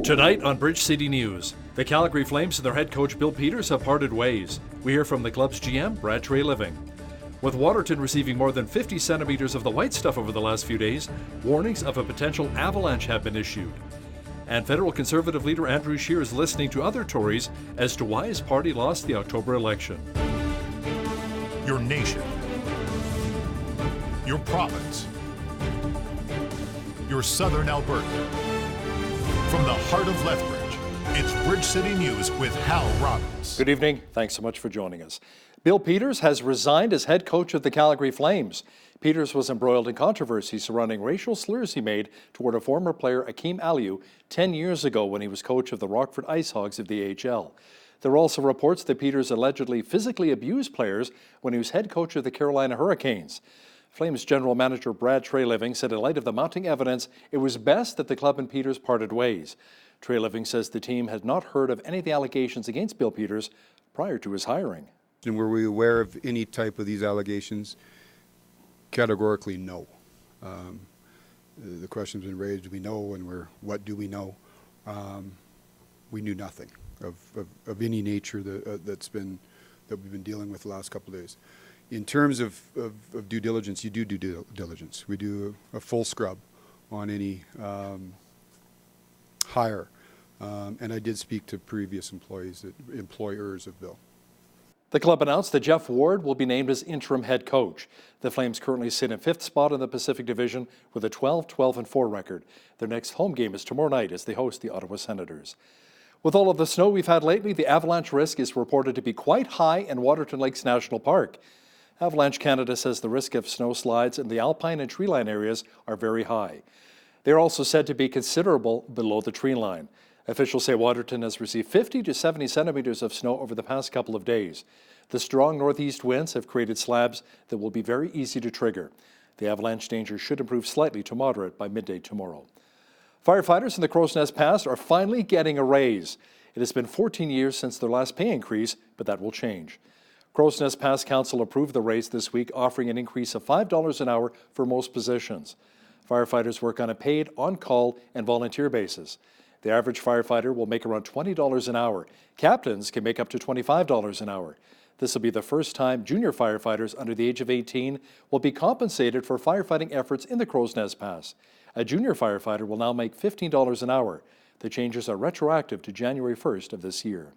Tonight on Bridge City News, the Calgary Flames and their head coach Bill Peters have parted ways. We hear from the club's GM, Brad Treliving. With Waterton receiving more than 50 centimeters of the white stuff over the last few days, warnings of a potential avalanche have been issued. And federal Conservative leader Andrew Scheer is listening to other Tories as to why his party lost the October election. Your nation, your province, your southern Alberta. From the heart of Lethbridge, it's Bridge City News with Hal Robbins. Good evening. Thanks so much for joining us. Bill Peters has resigned as head coach of the Calgary Flames. Peters was embroiled in controversy surrounding racial slurs he made toward a former player, Akeem Aliu, 10 years ago when he was coach of the Rockford Ice Hogs of the AHL. There were also reports that Peters allegedly physically abused players when he was head coach of the Carolina Hurricanes. Flames general manager Brad Treliving said in light of the mounting evidence, it was best that the club and Peters parted ways. Treliving says the team had not heard of any of the allegations against Bill Peters prior to his hiring. And were we aware of any type of these allegations? Categorically, no. The question's been raised, do we know, and what do we know? We knew nothing of any nature that we've been dealing with the last couple of days. In terms of due diligence, you do due diligence. We do a full scrub on any hire. And I did speak to previous employers of Bill. The club announced that Jeff Ward will be named as interim head coach. The Flames currently sit in 5th spot in the Pacific Division with a 12-12-4 record. Their next home game is tomorrow night as they host the Ottawa Senators. With all of the snow we've had lately, the avalanche risk is reported to be quite high in Waterton Lakes National Park. Avalanche Canada says the risk of snow slides in the alpine and treeline areas are very high. They are also said to be considerable below the tree line. Officials say Waterton has received 50 to 70 centimeters of snow over the past couple of days. The strong northeast winds have created slabs that will be very easy to trigger. The avalanche danger should improve slightly to moderate by midday tomorrow. Firefighters in the Crow's Nest Pass are finally getting a raise. It has been 14 years since their last pay increase, but that will change. Crow's Nest Pass Council approved the raise this week, offering an increase of $5 an hour for most positions. Firefighters work on a paid, on-call, and volunteer basis. The average firefighter will make around $20 an hour. Captains can make up to $25 an hour. This will be the first time junior firefighters under the age of 18 will be compensated for firefighting efforts in the Crow's Nest Pass. A junior firefighter will now make $15 an hour. The changes are retroactive to January 1st of this year.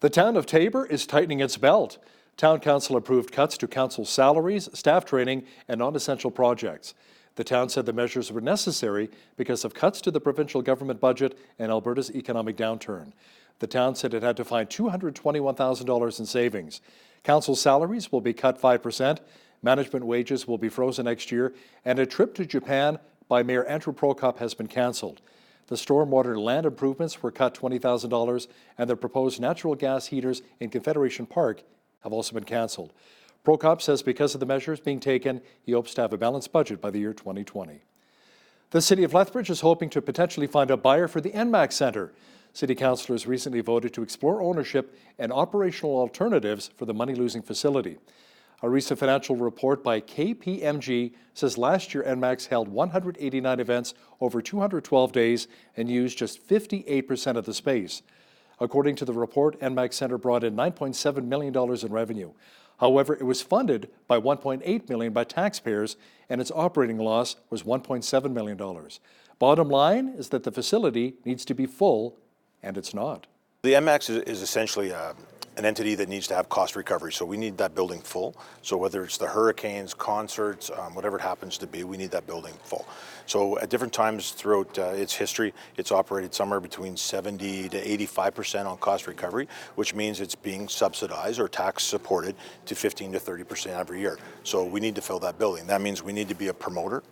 The town of Taber is tightening its belt. Town Council approved cuts to council salaries, staff training, and non-essential projects. The town said the measures were necessary because of cuts to the provincial government budget and Alberta's economic downturn. The town said it had to find $221,000 in savings. Council salaries will be cut 5%, management wages will be frozen next year, and a trip to Japan by Mayor Andrew Prokop has been cancelled. The stormwater land improvements were cut $20,000, and the proposed natural gas heaters in Confederation Park have also been cancelled. Prokop says because of the measures being taken, he hopes to have a balanced budget by the year 2020. The City of Lethbridge is hoping to potentially find a buyer for the NMAX Centre. City councillors recently voted to explore ownership and operational alternatives for the money-losing facility. A recent financial report by KPMG says last year NMAX held 189 events over 212 days and used just 58% of the space. According to the report, NMAX Centre brought in $9.7 million in revenue. However, it was funded by $1.8 million by taxpayers, and its operating loss was $1.7 million. Bottom line is that the facility needs to be full, and it's not. The NMAX is essentially an entity that needs to have cost recovery, so we need that building full. So whether it's the hurricanes, concerts, whatever it happens to be, we need that building full. So at different times throughout its history, it's operated somewhere between 70 to 85% on cost recovery, which means it's being subsidized or tax supported to 15 to 30% every year. So we need to fill that building. That means we need to be a promoter.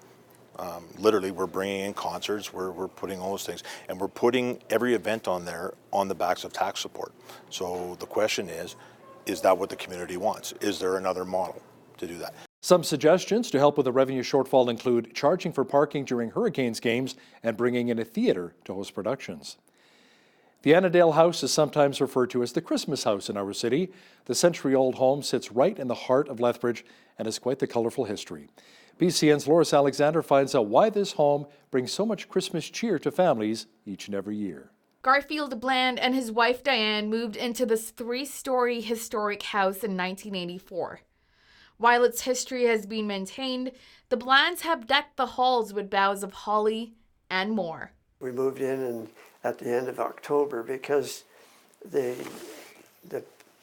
Literally, we're bringing in concerts, we're putting all those things, and we're putting every event on there on the backs of tax support. So the question is that what the community wants? Is there another model to do that? Some suggestions to help with the revenue shortfall include charging for parking during Hurricanes games and bringing in a theatre to host productions. The Annandale House is sometimes referred to as the Christmas house in our city. The century-old home sits right in the heart of Lethbridge and has quite the colourful history. BCN's Loris Alexander finds out why this home brings so much Christmas cheer to families each and every year. Garfield Bland and his wife Diane moved into this 3-story historic house in 1984. While its history has been maintained, the Blands have decked the halls with boughs of holly and more. We moved in at the end of October because the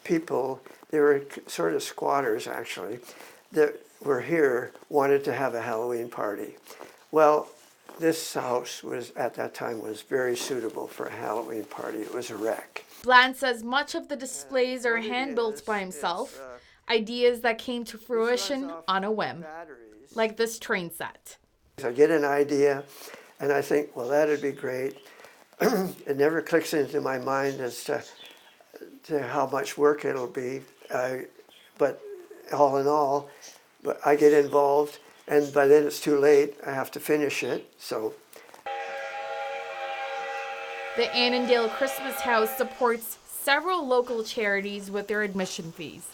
people, they were sort of squatters actually, that were here wanted to have a Halloween party. Well, this house was, at that time, was very suitable for a Halloween party. It was a wreck. Bland says much of the displays are hand-built by himself, ideas that came to fruition on a whim, like this train set. I get an idea, and I think, well, that'd be great. It never clicks into my mind as to how much work it'll be, but all in all, but I get involved, and by then it's too late. I have to finish it, so. The Annandale Christmas House supports several local charities with their admission fees.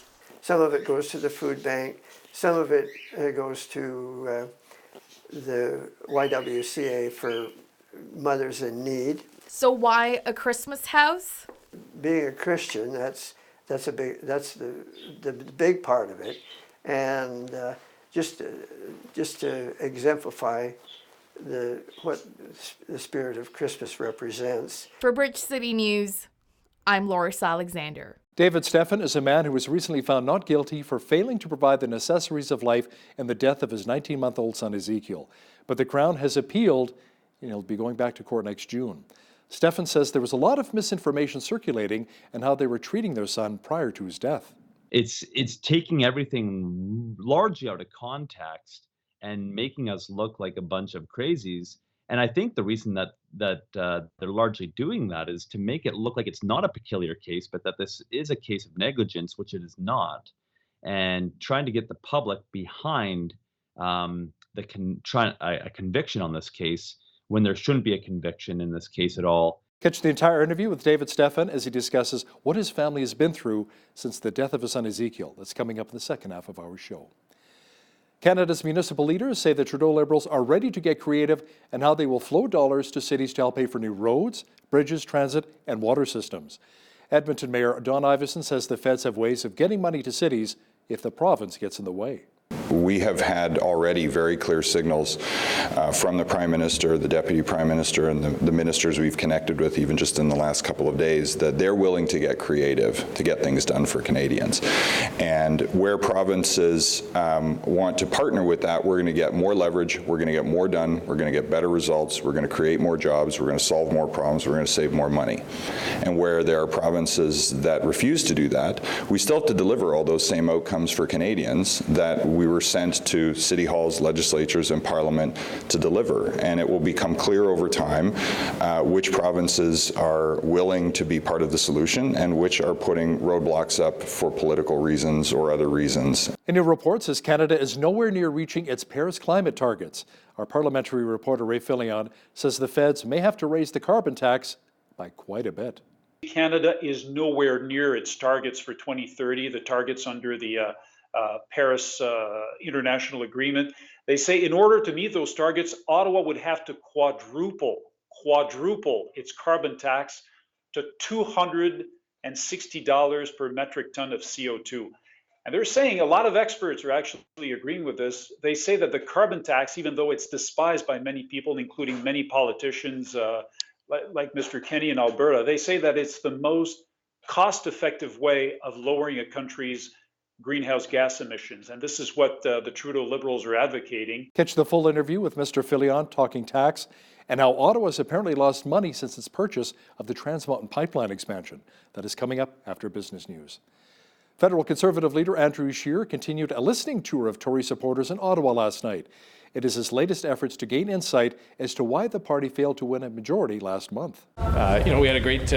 Some of it goes to the food bank, some of it goes to the YWCA for mothers in need. So why a Christmas house? Being a Christian, that's the big part of it, and just to exemplify what the spirit of Christmas represents. For Bridge City News, I'm Loris Alexander. David Steffen is a man who was recently found not guilty for failing to provide the necessaries of life in the death of his 19-month-old son Ezekiel. But the Crown has appealed, and he'll be going back to court next June. Steffen says there was a lot of misinformation circulating and how they were treating their son prior to his death. It's taking everything largely out of context and making us look like a bunch of crazies. And I think the reason that they're largely doing that is to make it look like it's not a peculiar case, but that this is a case of negligence, which it is not, and trying to get the public behind a conviction on this case when there shouldn't be a conviction in this case at all. Catch the entire interview with David Steffen as he discusses what his family has been through since the death of his son Ezekiel. That's coming up in the second half of our show. Canada's municipal leaders say the Trudeau Liberals are ready to get creative and how they will flow dollars to cities to help pay for new roads, bridges, transit, and water systems. Edmonton Mayor Don Iveson says the feds have ways of getting money to cities if the province gets in the way. We have had already very clear signals from the Prime Minister, the Deputy Prime Minister, and the ministers we've connected with even just in the last couple of days that they're willing to get creative to get things done for Canadians. And where provinces want to partner with that, we're going to get more leverage, we're going to get more done, we're going to get better results, we're going to create more jobs, we're going to solve more problems, we're going to save more money. And where there are provinces that refuse to do that, we still have to deliver all those same outcomes for Canadians that we were sent to city halls, legislatures, and parliament to deliver. And it will become clear over time which provinces are willing to be part of the solution and which are putting roadblocks up for political reasons or other reasons. A new report says Canada is nowhere near reaching its Paris climate targets. Our parliamentary reporter Ray Fillion says the feds may have to raise the carbon tax by quite a bit. Canada is nowhere near its targets for 2030, the targets under the Paris International Agreement. They say in order to meet those targets, Ottawa would have to quadruple its carbon tax to $260 per metric ton of CO2. And they're saying, a lot of experts are actually agreeing with this. They say that the carbon tax, even though it's despised by many people, including many politicians like Mr. Kenny in Alberta, they say that it's the most cost-effective way of lowering a country's greenhouse gas emissions. And this is what the Trudeau Liberals are advocating. Catch the full interview with Mr. Fillion talking tax and how Ottawa's apparently lost money since its purchase of the Trans Mountain Pipeline expansion. That is coming up after business news. Federal Conservative leader Andrew Scheer continued a listening tour of Tory supporters in Ottawa last night. It is his latest efforts to gain insight as to why the party failed to win a majority last month. We had a great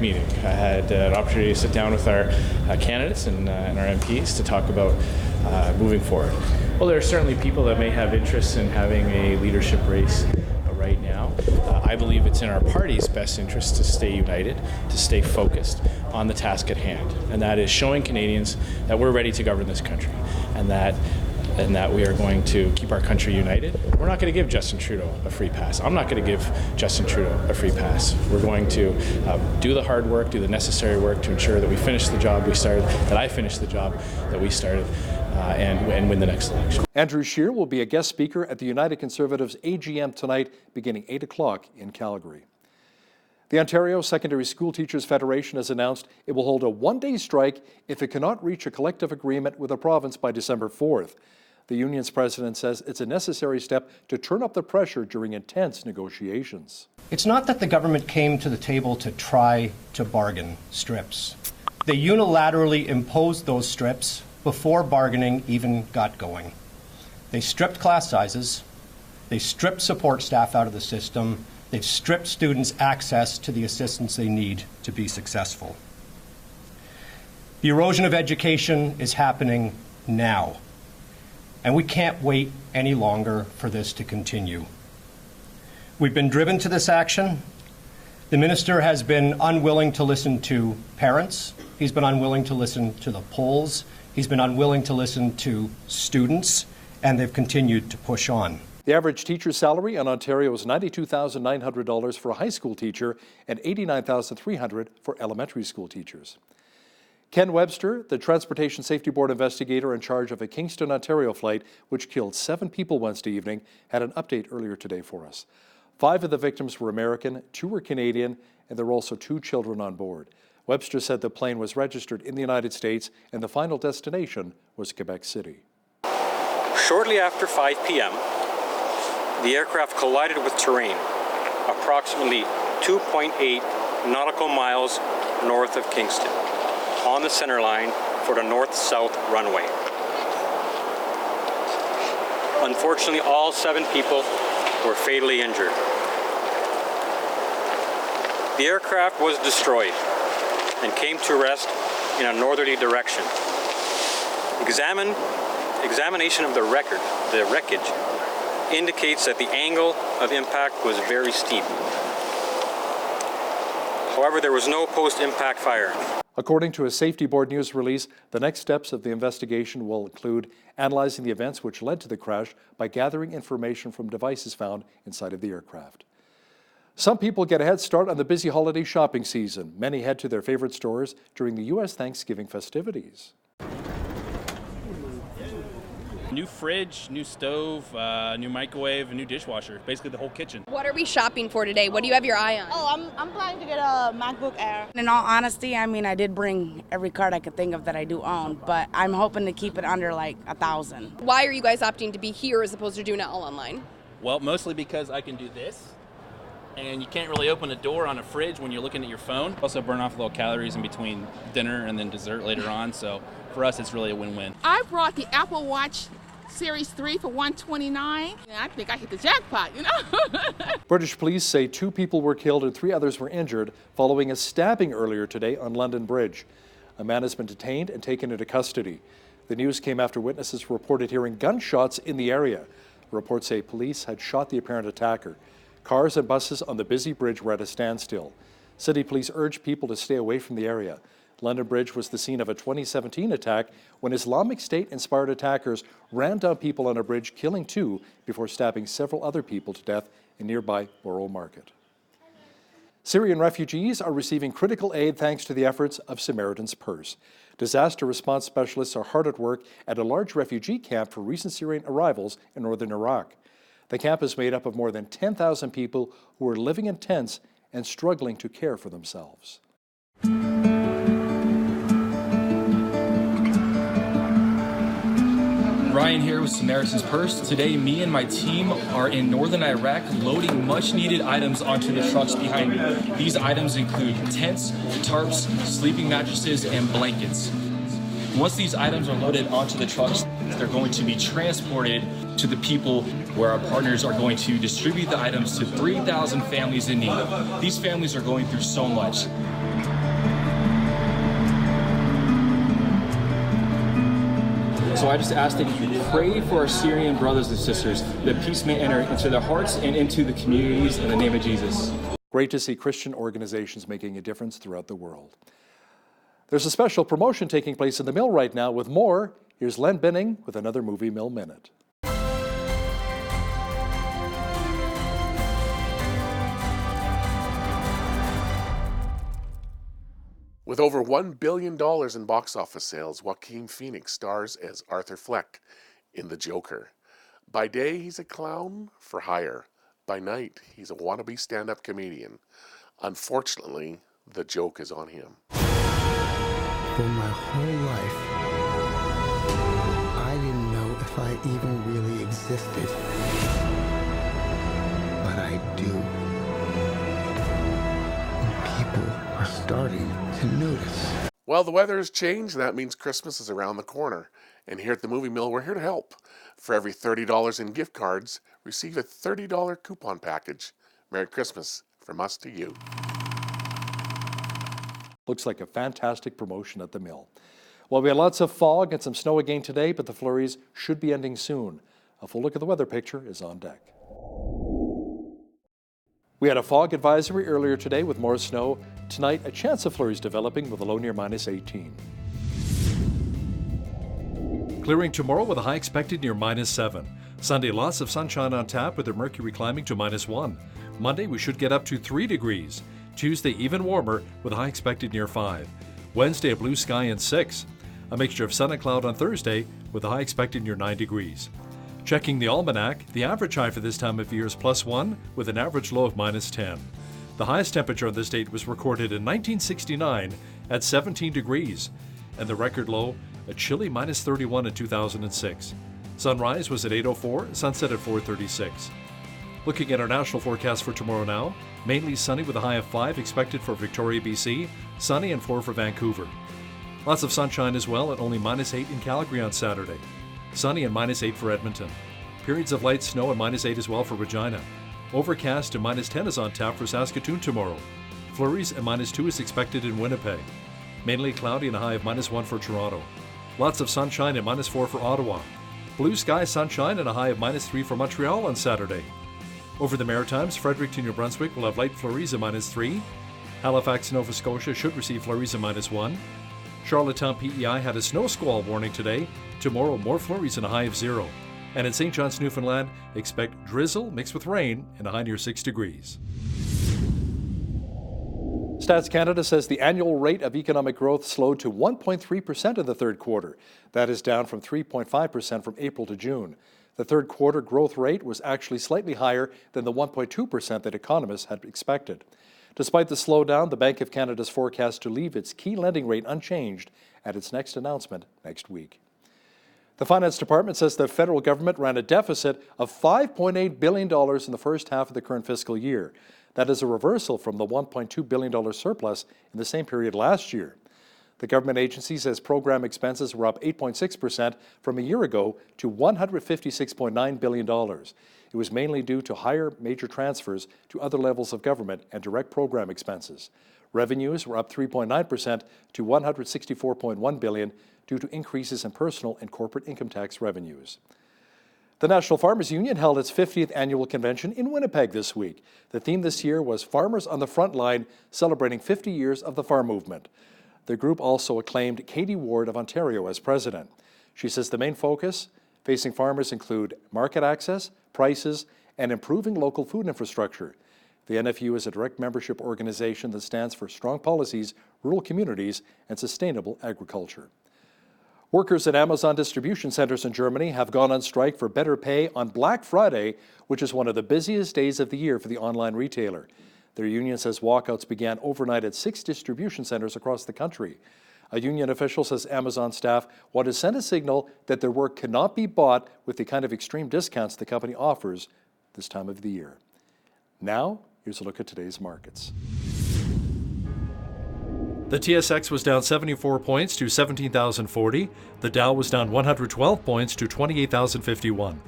meeting. I had an opportunity to sit down with our candidates and our MPs to talk about moving forward. Well, there are certainly people that may have interest in having a leadership race right now. I believe it's in our party's best interest to stay united, to stay focused on the task at hand, and that is showing Canadians that we're ready to govern this country, and that and that we are going to keep our country united. We're not going to give Justin Trudeau a free pass. I'm not going to give Justin Trudeau a free pass. We're going to do the hard work, do the necessary work to ensure that we finish the job we started, that I finish the job that we started, and win the next election. Andrew Scheer will be a guest speaker at the United Conservatives AGM tonight, beginning 8 o'clock in Calgary. The Ontario Secondary School Teachers Federation has announced it will hold a one-day strike if it cannot reach a collective agreement with the province by December 4th. The union's president says it's a necessary step to turn up the pressure during intense negotiations. It's not that the government came to the table to try to bargain strips. They unilaterally imposed those strips before bargaining even got going. They stripped class sizes, they stripped support staff out of the system, they've stripped students access to the assistance they need to be successful. The erosion of education is happening now, and we can't wait any longer for this to continue. We've been driven to this action. The minister has been unwilling to listen to parents. He's been unwilling to listen to the polls. He's been unwilling to listen to students, and they've continued to push on. The average teacher salary in Ontario is $92,900 for a high school teacher and $89,300 for elementary school teachers. Ken Webster, the Transportation Safety Board investigator in charge of a Kingston, Ontario flight which killed 7 people Wednesday evening, had an update earlier today for us. 5 of the victims were American, 2 were Canadian, and there were also 2 children on board. Webster said the plane was registered in the United States and the final destination was Quebec City. Shortly after 5 p.m., the aircraft collided with terrain approximately 2.8 nautical miles north of Kingston on the center line for the north-south runway. Unfortunately, all 7 people were fatally injured. The aircraft was destroyed and came to rest in a northerly direction. Examination of the wreckage, indicates that the angle of impact was very steep. However, there was no post-impact fire. According to a Safety Board news release, the next steps of the investigation will include analyzing the events which led to the crash by gathering information from devices found inside of the aircraft. Some people get a head start on the busy holiday shopping season. Many head to their favorite stores during the U.S. Thanksgiving festivities. New fridge, new stove, new microwave, a new dishwasher, basically the whole kitchen. What are we shopping for today? What do you have your eye on? Oh, I'm planning to get a MacBook Air. In all honesty, I mean, I did bring every card I could think of that I do own, but I'm hoping to keep it under like $1,000. Why are you guys opting to be here as opposed to doing it all online? Well, mostly because I can do this, and you can't really open a door on a fridge when you're looking at your phone. Also burn off a little calories in between dinner and then dessert later on, so for us it's really a win-win. I brought the Apple Watch Series 3 for $129. I think I hit the jackpot, you know? British police say 2 people were killed and 3 others were injured following a stabbing earlier today on London Bridge. A man has been detained and taken into custody. The news came after witnesses reported hearing gunshots in the area. Reports say police had shot the apparent attacker. Cars and buses on the busy bridge were at a standstill. City police urged people to stay away from the area. London Bridge was the scene of a 2017 attack when Islamic State-inspired attackers ran down people on a bridge, killing 2 before stabbing several other people to death in nearby Borough Market. Syrian refugees are receiving critical aid thanks to the efforts of Samaritan's Purse. Disaster response specialists are hard at work at a large refugee camp for recent Syrian arrivals in northern Iraq. The camp is made up of more than 10,000 people who are living in tents and struggling to care for themselves. Ryan here with Samaritan's Purse. Today, me and my team are in northern Iraq loading much-needed items onto the trucks behind me. These items include tents, tarps, sleeping mattresses, and blankets. Once these items are loaded onto the trucks, they're going to be transported to the people where our partners are going to distribute the items to 3,000 families in need. These families are going through so much. So I just ask that you pray for our Syrian brothers and sisters, that peace may enter into their hearts and into the communities in the name of Jesus. Great to see Christian organizations making a difference throughout the world. There's a special promotion taking place in the mill right now with more Here's Len Binning with another Movie Mill Minute. With over $1 billion in box office sales, Joaquin Phoenix stars as Arthur Fleck in The Joker. By day, he's a clown for hire. By night, he's a wannabe stand-up comedian. Unfortunately, the joke is on him. For my whole life, I didn't know if I even really existed. But I do. And people are starting to notice. Well, the weather has changed, and that means Christmas is around the corner. And here at the Movie Mill, we're here to help. For every $30 in gift cards, receive a $30 coupon package. Merry Christmas from us to you. Looks like a fantastic promotion at the mill. Well, we had lots of fog and some snow again today, but the flurries should be ending soon. A full look at the weather picture is on deck. We had a fog advisory earlier today with more snow. Tonight, a chance of flurries developing with a low near -18. Clearing tomorrow with a high expected near -7. Sunday, lots of sunshine on tap with the mercury climbing to -1. Monday, we should get up to 3 degrees. Tuesday, even warmer with a high expected near 5. Wednesday, a blue sky and 6. A mixture of sun and cloud on Thursday with a high expected near 9 degrees. Checking the almanac, the average high for this time of year is +1 with an average low of -10. The highest temperature on this date was recorded in 1969 at 17 degrees, and the record low, a chilly -31 in 2006. Sunrise was at 8:04, sunset at 4:36. Looking at our national forecast for tomorrow now, mainly sunny with a high of 5 expected for Victoria, BC, sunny and 4 for Vancouver. Lots of sunshine as well at only -8 in Calgary on Saturday. Sunny and -8 for Edmonton. Periods of light snow and -8 as well for Regina. Overcast and -10 is on tap for Saskatoon tomorrow. Flurries and -2 is expected in Winnipeg. Mainly cloudy and a high of -1 for Toronto. Lots of sunshine and -4 for Ottawa. Blue sky, sunshine, and a high of -3 for Montreal on Saturday. Over the Maritimes, Fredericton, New Brunswick will have light flurries of -3. Halifax, Nova Scotia should receive flurries of -1. Charlottetown, PEI had a snow squall warning today. Tomorrow, more flurries and a high of 0. And in St. John's, Newfoundland, expect drizzle mixed with rain and a high near 6 degrees. Stats Canada says the annual rate of economic growth slowed to 1.3% in the third quarter. That is down from 3.5% from April to June. The third quarter growth rate was actually slightly higher than the 1.2% that economists had expected. Despite the slowdown, the Bank of Canada's forecast to leave its key lending rate unchanged at its next announcement next week. The Finance Department says the federal government ran a deficit of $5.8 billion in the first half of the current fiscal year. That is a reversal from the $1.2 billion surplus in the same period last year. The government agency says program expenses were up 8.6% from a year ago to $156.9 billion. It was mainly due to higher major transfers to other levels of government and direct program expenses. Revenues were up 3.9% to $164.1 billion due to increases in personal and corporate income tax revenues. The National Farmers Union held its 50th annual convention in Winnipeg this week. The theme this year was Farmers on the Front Line, celebrating 50 years of the farm movement. The group also acclaimed Katie Ward of Ontario as president. She says the main focus facing farmers include market access, prices, and improving local food infrastructure. The NFU is a direct membership organization that stands for strong policies, rural communities, and sustainable agriculture. Workers at Amazon distribution centers in Germany have gone on strike for better pay on Black Friday, which is one of the busiest days of the year for the online retailer. Their union says walkouts began overnight at 6 distribution centers across the country. A union official says Amazon staff want to send a signal that their work cannot be bought with the kind of extreme discounts the company offers this time of the year. Now, here's a look at today's markets. The TSX was down 74 points to 17,040. The Dow was down 112 points to 28,051.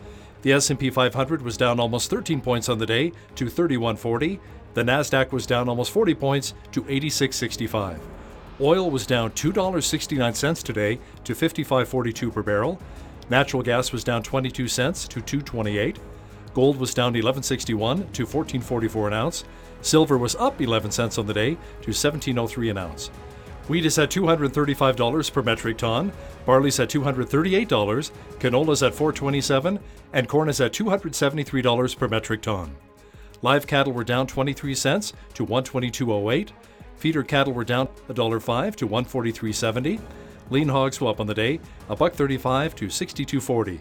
The S&P 500 was down almost 13 points on the day to 3140. The Nasdaq was down almost 40 points to 86.65. Oil was down $2.69 today to $55.42 per barrel. Natural gas was down 22 cents to $2.28. Gold was down $11.61 to $14.44 an ounce. Silver was up 11 cents on the day to $17.03 an ounce. Wheat is at $235 per metric ton, barley's at $238, canola's at $427, and corn is at $273 per metric ton. Live cattle were down 23 cents to $122.08. Feeder cattle were down $1.05 to $143.70. Lean hogs were up on the day, $1.35 to $62.40.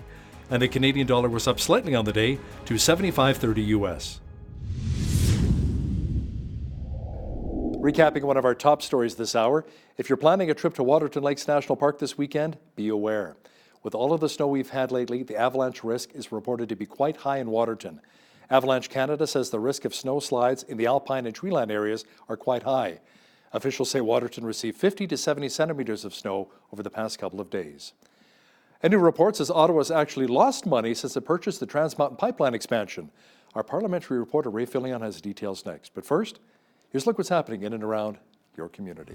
And the Canadian dollar was up slightly on the day to $75.30 US. Recapping one of our top stories this hour, if you're planning a trip to Waterton Lakes National Park this weekend, be aware. With all of the snow we've had lately, the avalanche risk is reported to be quite high in Waterton. Avalanche Canada says the risk of snow slides in the alpine and treeline areas are quite high. Officials say Waterton received 50 to 70 centimeters of snow over the past couple of days. A new report says Ottawa's actually lost money since it purchased the Trans Mountain Pipeline expansion. Our parliamentary reporter Ray Fillion has details next. But first, here's a look what's happening in and around your community.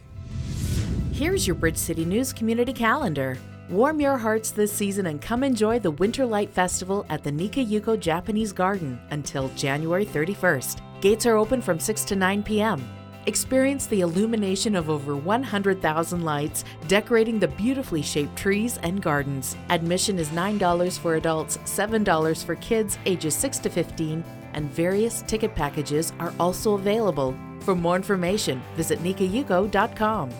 Here's your Bridge City News community calendar. Warm your hearts this season and come enjoy the Winter Light Festival at the Nikayuko Japanese Garden until January 31st. Gates are open from 6 to 9 p.m. Experience the illumination of over 100,000 lights decorating the beautifully shaped trees and gardens. Admission is $9 for adults, $7 for kids ages 6 to 15, and various ticket packages are also available. For more information, visit nikayuko.com.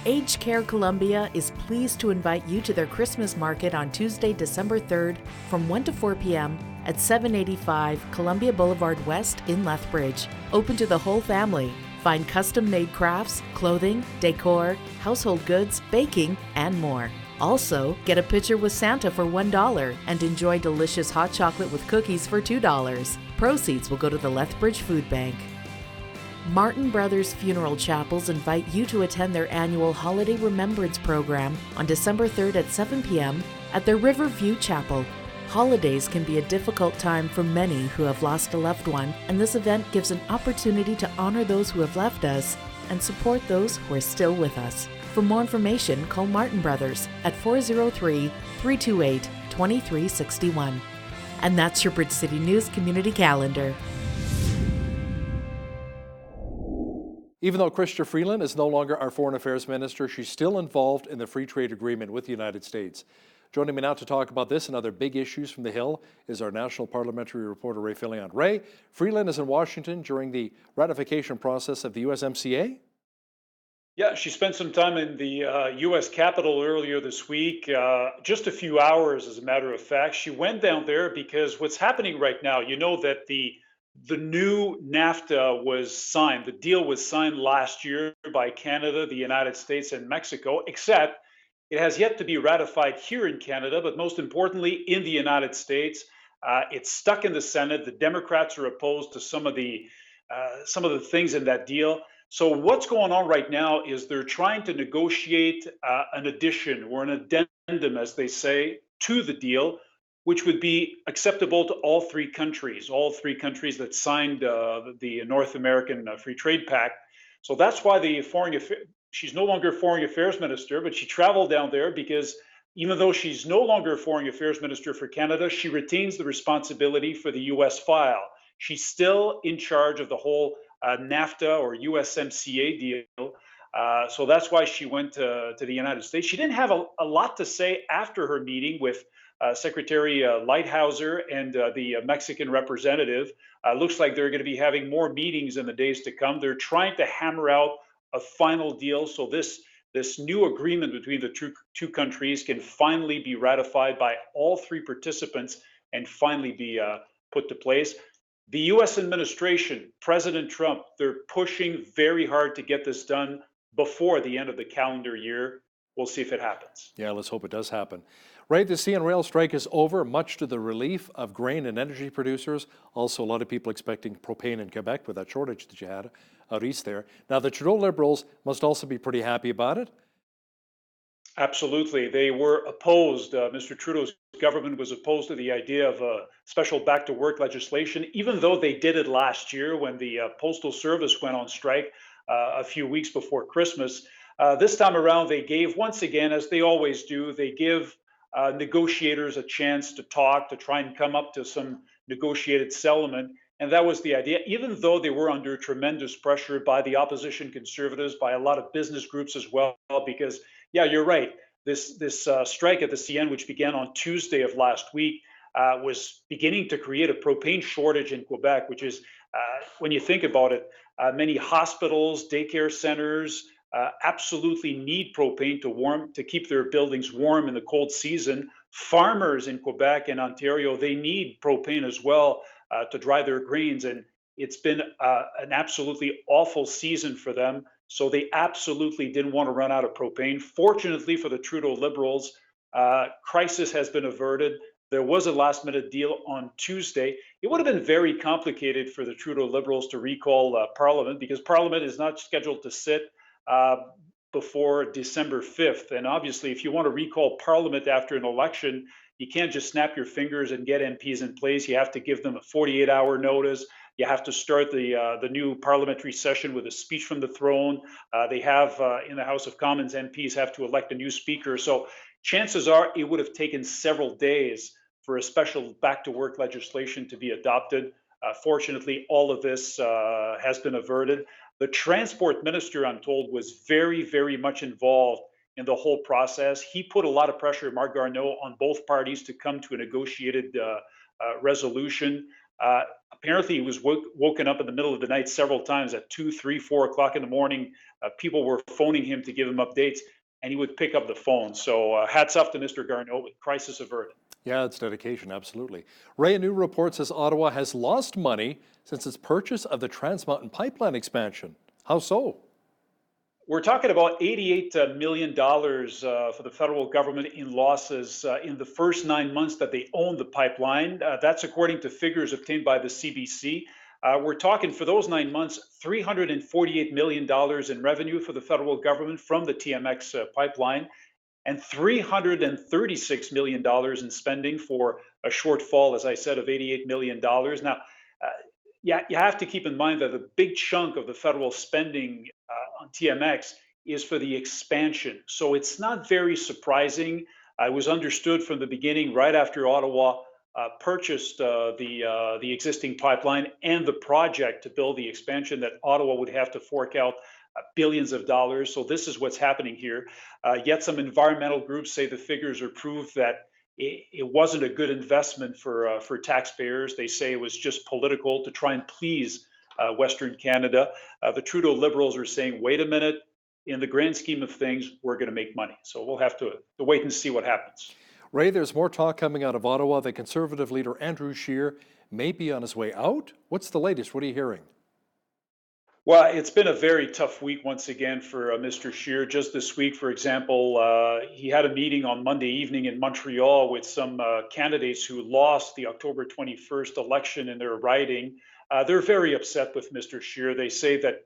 Aged Care Columbia is pleased to invite you to their Christmas market on Tuesday, December 3rd from 1 to 4 p.m. at 785 Columbia Boulevard West in Lethbridge. Open to the whole family. Find custom-made crafts, clothing, decor, household goods, baking, and more. Also, get a picture with Santa for $1 and enjoy delicious hot chocolate with cookies for $2. Proceeds will go to the Lethbridge Food Bank. Martin Brothers Funeral Chapels invite you to attend their annual Holiday Remembrance program on December 3rd at 7 p.m. at their Riverview Chapel. Holidays can be a difficult time for many who have lost a loved one, and this event gives an opportunity to honor those who have left us and support those who are still with us. For more information, call Martin Brothers at 403-328-2361. And that's your Bridge City News community calendar. Even though Chrystia Freeland is no longer our Foreign Affairs Minister, she's still involved in the free trade agreement with the United States. Joining me now to talk about this and other big issues from the Hill is our national parliamentary reporter, Ray Fillion. Ray, Freeland is in Washington during the ratification process of the USMCA? Yeah, she spent some time in the U.S. Capitol earlier this week, just a few hours, as a matter of fact. She went down there because what's happening right now, you know that the new NAFTA was signed. The deal was signed last year by Canada, the United States, and Mexico, except it has yet to be ratified here in Canada, but most importantly, in the United States. It's stuck in the Senate. The Democrats are opposed to some of the things in that deal. So what's going on right now is they're trying to negotiate an addition or an addendum, as they say, to the deal, which would be acceptable to all three countries that signed the North American Free Trade Pact. So that's why she's no longer Foreign Affairs Minister, but she traveled down there because even though she's no longer Foreign Affairs Minister for Canada, she retains the responsibility for the U.S. file. She's still in charge of the whole NAFTA or USMCA deal. So that's why she went to the United States. She didn't have a lot to say after her meeting with Secretary Lighthouser and the Mexican representative. Looks like they're going to be having more meetings in the days to come. They're trying to hammer out a final deal so this new agreement between the two countries can finally be ratified by all three participants and finally be put to place. The U.S. administration, President Trump, they're pushing very hard to get this done before the end of the calendar year. We'll see if it happens. Yeah, let's hope it does happen. Right, the CN Rail strike is over, much to the relief of grain and energy producers. Also, a lot of people expecting propane in Quebec with that shortage that you had out east there. Now, the Trudeau Liberals must also be pretty happy about it. Absolutely. They were opposed. Mr. Trudeau's government was opposed to the idea of a special back-to-work legislation, even though they did it last year when the Postal Service went on strike a few weeks before Christmas. This time around, they gave, once again, as they always do, they give negotiators a chance to talk, to try and come up to some negotiated settlement. And that was the idea, even though they were under tremendous pressure by the opposition Conservatives, by a lot of business groups as well, because, yeah, you're right. This strike at the CN, which began on Tuesday of last week, was beginning to create a propane shortage in Quebec, which is, when you think about it, many hospitals, daycare centers absolutely need propane to keep their buildings warm in the cold season. Farmers in Quebec and Ontario, they need propane as well to dry their grains. And it's been an absolutely awful season for them. So they absolutely didn't want to run out of propane. Fortunately for the Trudeau Liberals, crisis has been averted. There was a last minute deal on Tuesday. It would have been very complicated for the Trudeau Liberals to recall Parliament, because Parliament is not scheduled to sit before December 5th. And obviously, if you want to recall Parliament after an election, you can't just snap your fingers and get MPs in place. You have to give them a 48-hour notice. You have to start the new parliamentary session with a speech from the throne. They have, in the House of Commons, MPs have to elect a new speaker. So chances are it would have taken several days for a special back-to-work legislation to be adopted. Fortunately, all of this has been averted. The transport minister, I'm told, was very, very much involved in the whole process. He put a lot of pressure, Marc Garneau, on both parties to come to a negotiated resolution. Apparently, he was woken up in the middle of the night several times at 2, 3, 4 o'clock in the morning. People were phoning him to give him updates, and he would pick up the phone. So hats off to Mr. Garneau, crisis averted. Yeah, it's dedication, absolutely. Ray, a new report says Ottawa has lost money since its purchase of the Trans Mountain Pipeline expansion. How so? We're talking about $88 million for the federal government in losses in the first 9 months that they owned the pipeline. That's according to figures obtained by the CBC. We're talking, for those 9 months, $348 million in revenue for the federal government from the TMX pipeline, and $336 million in spending for a shortfall, as I said, of $88 million. Now, yeah, you have to keep in mind that a big chunk of the federal spending on TMX is for the expansion. So it's not very surprising. It was understood from the beginning, right after Ottawa purchased the existing pipeline and the project to build the expansion, that Ottawa would have to fork out billions of dollars. So this is what's happening here. Yet some environmental groups say the figures are proof that it wasn't a good investment for taxpayers. They say it was just political to try and please Western Canada. The Trudeau Liberals are saying, wait a minute, in the grand scheme of things, we're going to make money. So we'll have to wait and see what happens. Ray, there's more talk coming out of Ottawa that Conservative leader Andrew Scheer may be on his way out. What's the latest? What are you hearing? Well, it's been a very tough week once again for Mr. Scheer. Just this week, for example, he had a meeting on Monday evening in Montreal with some candidates who lost the October 21st election in their riding. They're very upset with Mr. Scheer. They say that,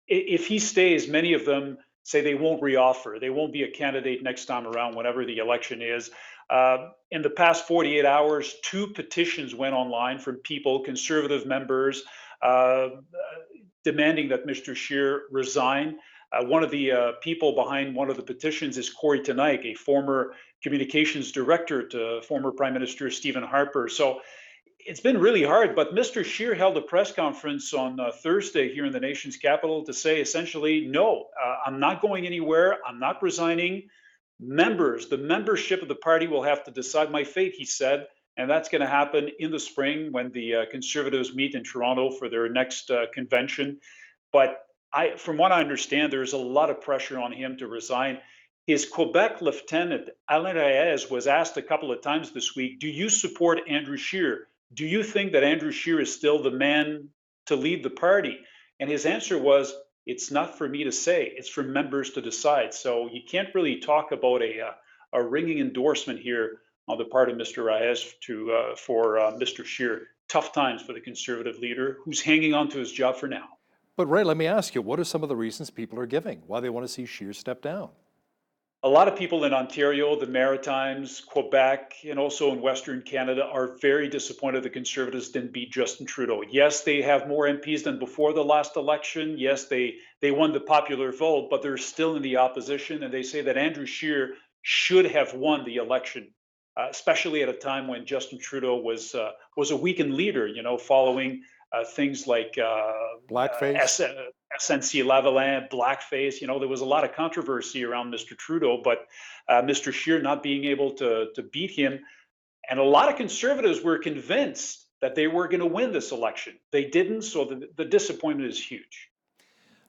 if he stays, many of them say they won't reoffer. They won't be a candidate next time around, whenever the election is. In the past 48 hours, 2 petitions went online from people, Conservative members, demanding that Mr. Scheer resign. One of the people behind one of the petitions is Corey Tenaik, a former communications director to former Prime Minister Stephen Harper. So it's been really hard, but Mr. Scheer held a press conference on Thursday here in the nation's capital to say essentially, no, I'm not going anywhere. I'm not resigning. The membership of the party will have to decide my fate, he said. And that's going to happen in the spring when the Conservatives meet in Toronto for their next convention. But from what I understand, there's a lot of pressure on him to resign. His Quebec lieutenant, Alain Reyes, was asked a couple of times this week, do you support Andrew Scheer? Do you think that Andrew Scheer is still the man to lead the party? And his answer was, it's not for me to say, it's for members to decide. So you can't really talk about a ringing endorsement here on the part of Mr. Reyes for Mr. Scheer. Tough times for the Conservative leader, who's hanging on to his job for now. But Ray, let me ask you, what are some of the reasons people are giving why they want to see Scheer step down? A lot of people in Ontario, the Maritimes, Quebec, and also in Western Canada are very disappointed the Conservatives didn't beat Justin Trudeau. Yes, they have more MPs than before the last election. Yes, they won the popular vote, but they're still in the opposition, and they say that Andrew Scheer should have won the election especially at a time when Justin Trudeau was a weakened leader, following things like Blackface. SNC Lavalin, blackface. There was a lot of controversy around Mr. Trudeau, but Mr. Scheer not being able to beat him. And a lot of conservatives were convinced that they were going to win this election. They didn't, so the disappointment is huge.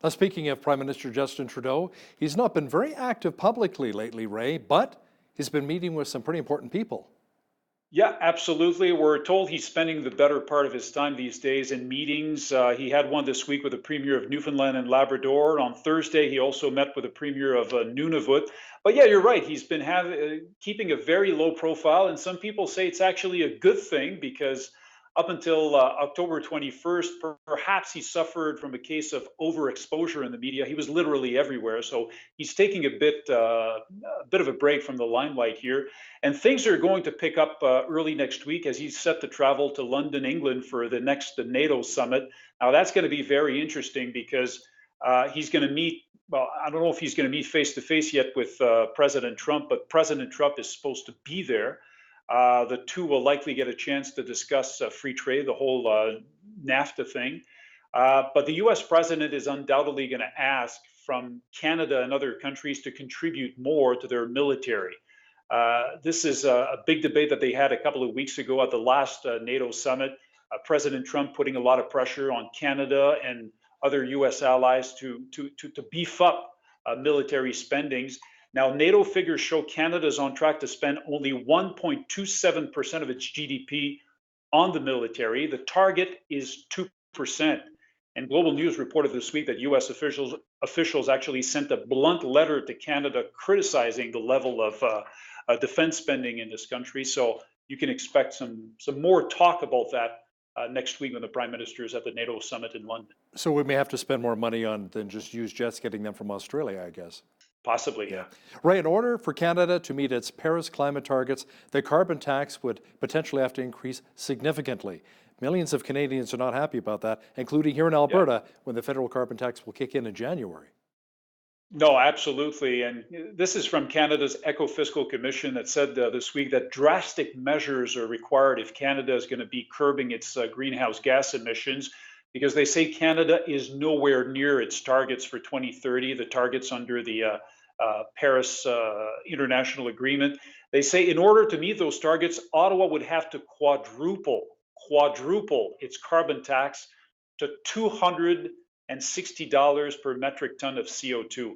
Now, speaking of Prime Minister Justin Trudeau, he's not been very active publicly lately, Ray, but he's been meeting with some pretty important people. Yeah, absolutely. We're told he's spending the better part of his time these days in meetings. He had one this week with the Premier of Newfoundland and Labrador. On Thursday, he also met with the Premier of Nunavut. But yeah, you're right. He's been keeping a very low profile, and some people say it's actually a good thing because up until October 21st, perhaps he suffered from a case of overexposure in the media. He was literally everywhere, so he's taking a bit of a break from the limelight here. And things are going to pick up early next week as he's set to travel to London, England for the next NATO summit. Now that's going to be very interesting because he's going to meet. Well, I don't know if he's going to meet face to face yet with President Trump, but President Trump is supposed to be there. The two will likely get a chance to discuss free trade, the whole NAFTA thing. But the US president is undoubtedly going to ask from Canada and other countries to contribute more to their military. This is a big debate that they had a couple of weeks ago at the last NATO summit. President Trump putting a lot of pressure on Canada and other US allies to beef up military spendings. Now, NATO figures show Canada is on track to spend only 1.27% of its GDP on the military. The target is 2%. And Global News reported this week that US officials actually sent a blunt letter to Canada criticizing the level of defense spending in this country. So you can expect some more talk about that next week when the Prime Minister is at the NATO summit in London. So we may have to spend more money on than just use jets getting them from Australia, I guess. Possibly, yeah. Right, in order for Canada to meet its Paris climate targets, the carbon tax would potentially have to increase significantly. Millions of Canadians are not happy about that, including here in Alberta, when the federal carbon tax will kick in January. No, absolutely. And this is from Canada's Eco-Fiscal Commission that said this week that drastic measures are required if Canada is going to be curbing its greenhouse gas emissions, because they say Canada is nowhere near its targets for 2030, the targets under the Paris International Agreement. They say in order to meet those targets, Ottawa would have to quadruple its carbon tax to $260 per metric ton of CO2.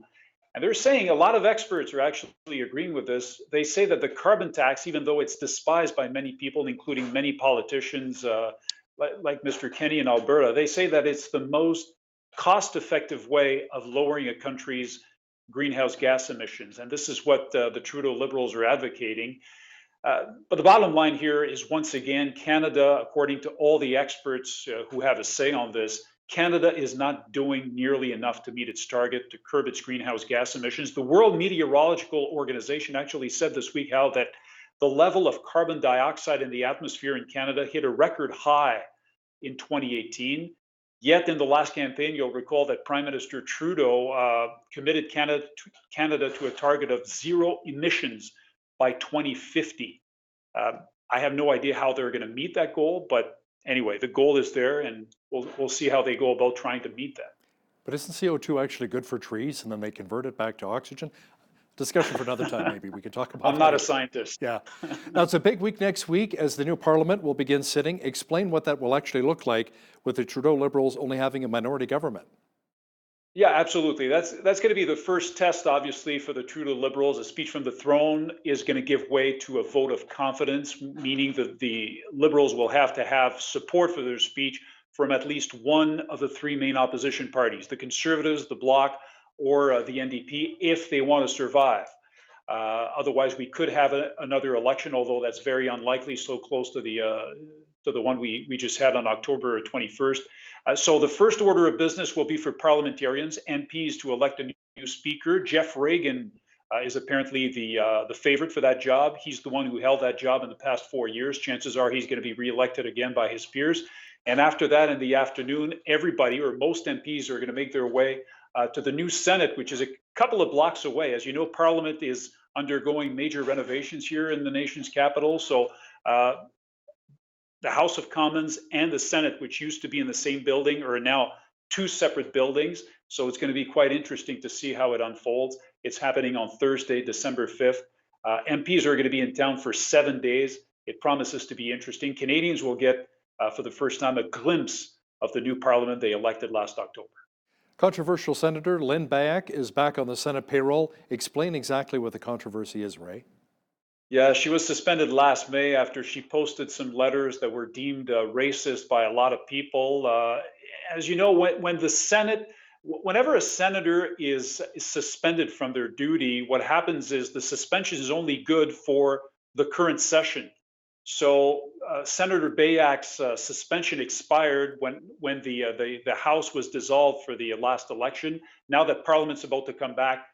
And they're saying, a lot of experts are actually agreeing with this. They say that the carbon tax, even though it's despised by many people, including many politicians, like Mr. Kenny in Alberta, they say that it's the most cost-effective way of lowering a country's greenhouse gas emissions. And this is what the Trudeau Liberals are advocating. But the bottom line here is, once again, Canada, according to all the experts who have a say on this, Canada is not doing nearly enough to meet its target to curb its greenhouse gas emissions. The World Meteorological Organization actually said this week how that the level of carbon dioxide in the atmosphere in Canada hit a record high in 2018. Yet in the last campaign, you'll recall that Prime Minister Trudeau committed Canada to a target of zero emissions by 2050. I have no idea how they're going to meet that goal, but anyway, the goal is there, and we'll see how they go about trying to meet that. But isn't CO2 actually good for trees, and then they convert it back to oxygen? Discussion for another time, maybe we can talk about I'm not a scientist. Yeah. Now, it's a big week next week as the new Parliament will begin sitting. Explain what that will actually look like with the Trudeau Liberals only having a minority government. Yeah, absolutely. That's going to be the first test, obviously, for the Trudeau Liberals. A speech from the throne is going to give way to a vote of confidence, meaning that the Liberals will have to have support for their speech from at least one of the three main opposition parties, the Conservatives, the Bloc, or the NDP, if they want to survive. Otherwise, we could have another election, although that's very unlikely, so close to the one we just had on October 21st. So the first order of business will be for parliamentarians, MPs, to elect a new speaker. Jeff Reagan is apparently the favorite for that job. He's the one who held that job in the past 4 years. Chances are he's going to be reelected again by his peers. And after that, in the afternoon, everybody or most MPs are going to make their way to the new Senate, which is a couple of blocks away. As you know, Parliament is undergoing major renovations here in the nation's capital. So the House of Commons and the Senate, which used to be in the same building, are now two separate buildings. So it's going to be quite interesting to see how it unfolds. It's happening on Thursday, December 5th. MPs are going to be in town for 7 days. It promises to be interesting. Canadians will get, for the first time, a glimpse of the new parliament they elected last October. Controversial Senator Lynn Bayek is back on the Senate payroll. Explain exactly what the controversy is, Ray. Yeah, she was suspended last May after she posted some letters that were deemed racist by a lot of people. As you know, when the Senate, whenever a senator is suspended from their duty, what happens is the suspension is only good for the current session. So Senator Bayek's suspension expired when the House was dissolved for the last election. Now that Parliament's about to come back,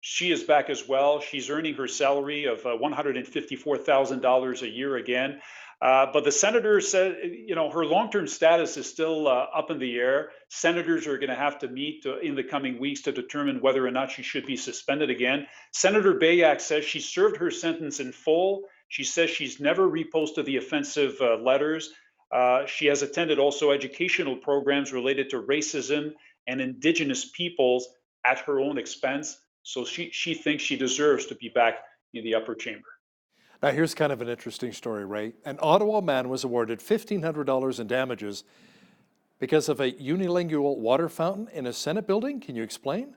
she is back as well. She's earning her salary of $154,000 a year again. But the senator said, her long-term status is still up in the air. Senators are going to have to meet in the coming weeks to determine whether or not she should be suspended again. Senator Bayek says she served her sentence in full. She says she's never reposted the offensive letters. She has attended also educational programs related to racism and Indigenous peoples at her own expense. So she thinks she deserves to be back in the upper chamber. Now, here's kind of an interesting story, Ray. An Ottawa man was awarded $1,500 in damages because of a unilingual water fountain in a Senate building. Can you explain?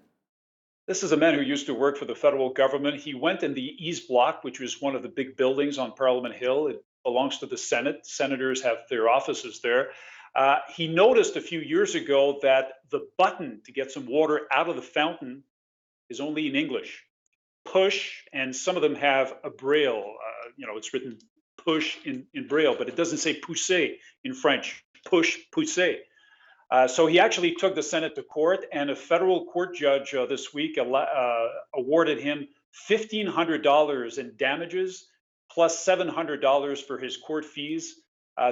This is a man who used to work for the federal government. He went in the East Block, which was one of the big buildings on Parliament Hill. It belongs to the Senate. Senators have their offices there. He noticed a few years ago that the button to get some water out of the fountain is only in English. Push, and some of them have a braille. It's written push in braille, but it doesn't say pousser in French. Push, pousser. So he actually took the Senate to court, and a federal court judge this week awarded him $1,500 in damages, plus $700 for his court fees.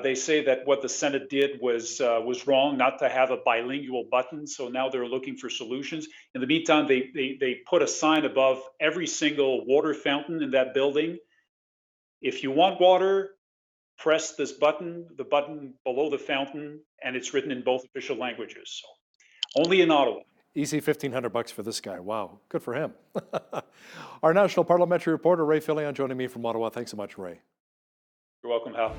They say that what the Senate did was wrong, not to have a bilingual button. So now they're looking for solutions. In the meantime, they put a sign above every single water fountain in that building. If you want water, press this button, the button below the fountain, and it's written in both official languages. So only in Ottawa. Easy $1,500 for this guy. Wow, good for him. Our national parliamentary reporter, Ray Fillion, joining me from Ottawa. Thanks so much, Ray. You're welcome, Hal.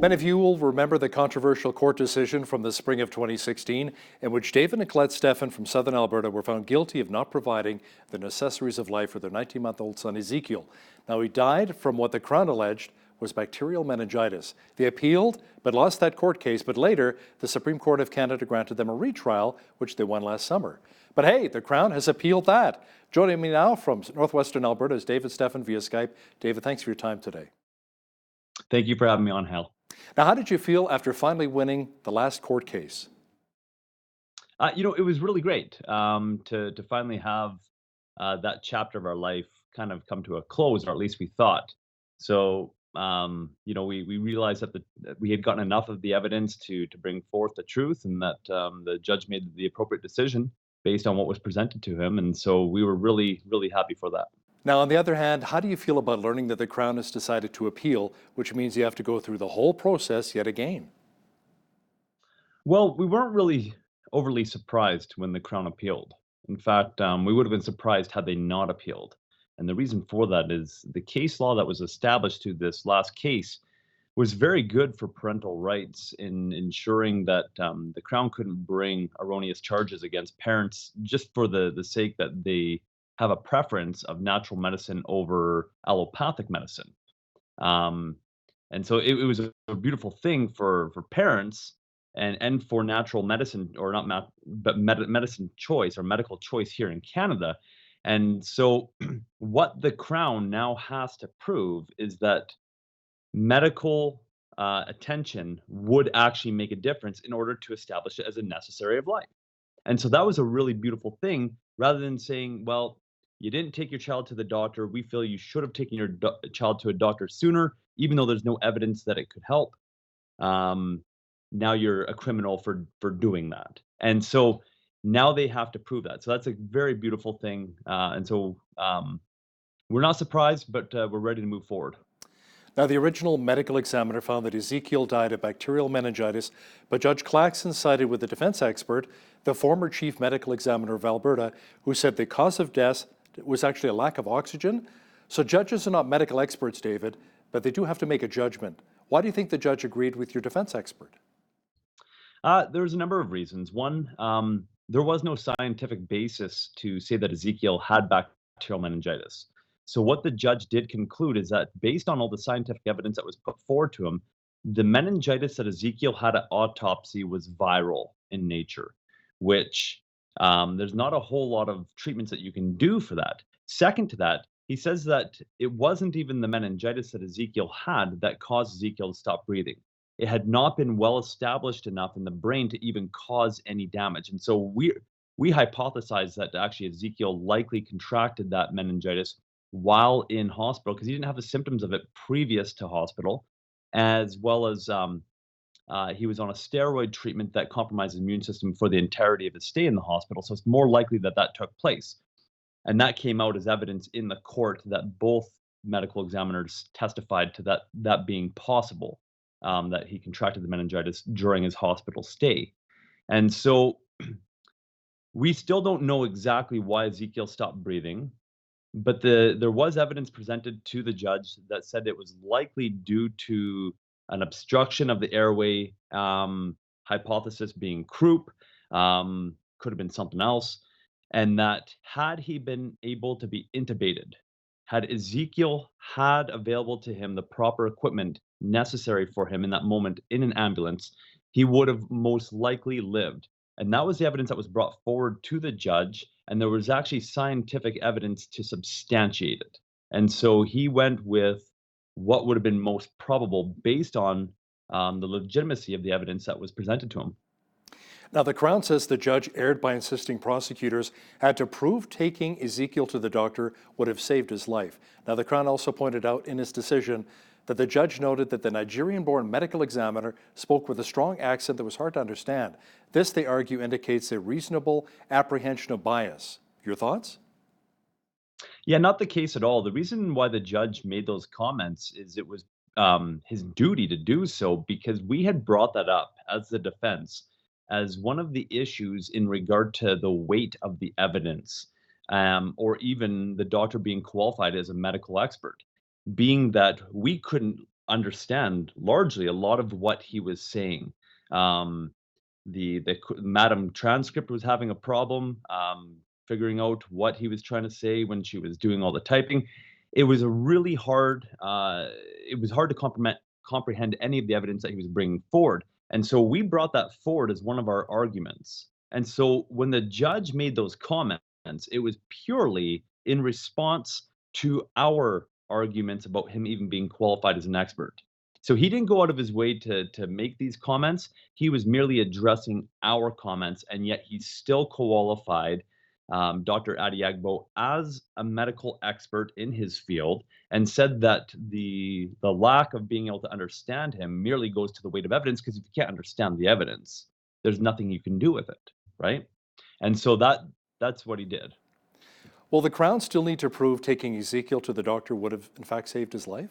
Many of you will remember the controversial court decision from the spring of 2016 in which David and Colette Stephan from southern Alberta were found guilty of not providing the necessaries of life for their 19-month-old son Ezekiel. Now, he died from what the Crown alleged was bacterial meningitis. They appealed but lost that court case, but later the Supreme Court of Canada granted them a retrial, which they won last summer. But hey, the Crown has appealed that. Joining me now from northwestern Alberta is David Stephan via Skype. David, thanks for your time today. Thank you for having me on, Hal. Now, how did you feel after finally winning the last court case? It was really great to finally have that chapter of our life kind of come to a close, or at least we thought. So, we realized that we had gotten enough of the evidence to bring forth the truth, and that the judge made the appropriate decision based on what was presented to him. And so we were really, really happy for that. Now, on the other hand, how do you feel about learning that the Crown has decided to appeal, which means you have to go through the whole process yet again? Well, we weren't really overly surprised when the Crown appealed. In fact, we would have been surprised had they not appealed. And the reason for that is the case law that was established to this last case was very good for parental rights in ensuring that the Crown couldn't bring erroneous charges against parents just for the sake that they have a preference of natural medicine over allopathic medicine. And so it was a beautiful thing for parents and for natural medicine, or not but medicine choice or medical choice here in Canada. And so what the Crown now has to prove is that medical attention would actually make a difference in order to establish it as a necessary of life. And so that was a really beautiful thing, rather than saying, well, you didn't take your child to the doctor. We feel you should have taken your child to a doctor sooner, even though there's no evidence that it could help. now you're a criminal for doing that. And so now they have to prove that. So that's a very beautiful thing. And so we're not surprised, but we're ready to move forward. Now, the original medical examiner found that Ezekiel died of bacterial meningitis, but Judge Claxon sided with the defense expert, the former chief medical examiner of Alberta, who said the cause of death was actually a lack of oxygen. So judges are not medical experts, David, but they do have to make a judgment. Why do you think the judge agreed with your defense expert? There's a number of reasons. One, there was no scientific basis to say that Ezekiel had bacterial meningitis. So what the judge did conclude is that based on all the scientific evidence that was put forward to him, the meningitis that Ezekiel had at autopsy was viral in nature, which there's not a whole lot of treatments that you can do for that. Second to that, he says that it wasn't even the meningitis that Ezekiel had that caused Ezekiel to stop breathing. It had not been well established enough in the brain to even cause any damage. And so we hypothesized that actually Ezekiel likely contracted that meningitis while in hospital because he didn't have the symptoms of it previous to hospital, as well as he was on a steroid treatment that compromised his immune system for the entirety of his stay in the hospital. So it's more likely that that took place. And that came out as evidence in the court that both medical examiners testified to that being possible, that he contracted the meningitis during his hospital stay. And so we still don't know exactly why Ezekiel stopped breathing. But there was evidence presented to the judge that said it was likely due to an obstruction of the airway, hypothesis being croup, could have been something else, and that had he been able to be intubated, had Ezekiel had available to him the proper equipment necessary for him in that moment in an ambulance, he would have most likely lived. And that was the evidence that was brought forward to the judge, and there was actually scientific evidence to substantiate it. And so he went with what would have been most probable based on the legitimacy of the evidence that was presented to him. Now, the Crown says the judge erred by insisting prosecutors had to prove taking Ezekiel to the doctor would have saved his life. Now, the Crown also pointed out in his decision that the judge noted that the Nigerian-born medical examiner spoke with a strong accent that was hard to understand. This, they argue, indicates a reasonable apprehension of bias. Your thoughts? Yeah, not the case at all. The reason why the judge made those comments is it was his duty to do so because we had brought that up as the defense as one of the issues in regard to the weight of the evidence, or even the doctor being qualified as a medical expert, being that we couldn't understand largely a lot of what he was saying. The madam transcript was having a problem figuring out what he was trying to say when she was doing all the typing. It was a really hard. It was hard to comprehend any of the evidence that he was bringing forward, and so we brought that forward as one of our arguments. And so when the judge made those comments, it was purely in response to our arguments about him even being qualified as an expert. So he didn't go out of his way to make these comments. He was merely addressing our comments, and yet he still qualified Dr. Adiagbo as a medical expert in his field and said that the lack of being able to understand him merely goes to the weight of evidence because if you can't understand the evidence, there's nothing you can do with it, right? And so that's what he did. Will the Crown still need to prove taking Ezekiel to the doctor would have, in fact, saved his life?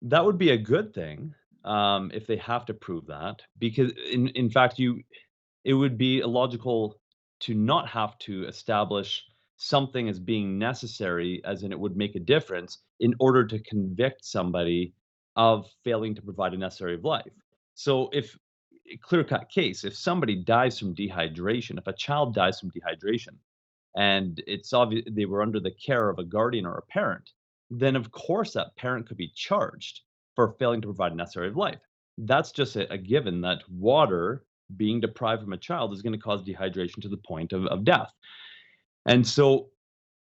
That would be a good thing if they have to prove that, because in fact, it would be illogical to not have to establish something as being necessary, as in it would make a difference in order to convict somebody of failing to provide a necessary of life. So if a clear-cut case, if somebody dies from dehydration, if a child dies from dehydration, and it's obvious they were under the care of a guardian or a parent, then of course that parent could be charged for failing to provide a necessary of life. That's just a given that water being deprived from a child is going to cause dehydration to the point of death. And so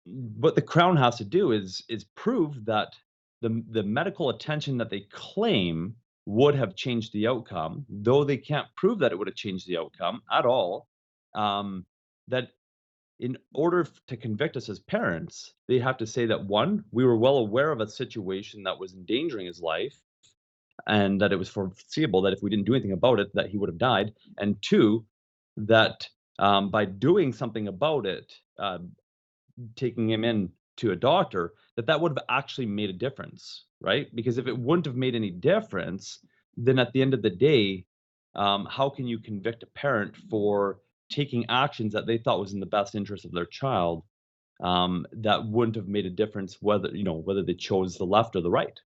what the Crown has to do is prove that the medical attention that they claim would have changed the outcome, though they can't prove that it would have changed the outcome at all, that in order to convict us as parents, they have to say that one, we were well aware of a situation that was endangering his life, and that it was foreseeable that if we didn't do anything about it, that he would have died. And two, that by doing something about it, taking him in to a doctor, that would have actually made a difference, right? Because if it wouldn't have made any difference, then at the end of the day, how can you convict a parent for taking actions that they thought was in the best interest of their child, that wouldn't have made a difference whether they chose the left or the right?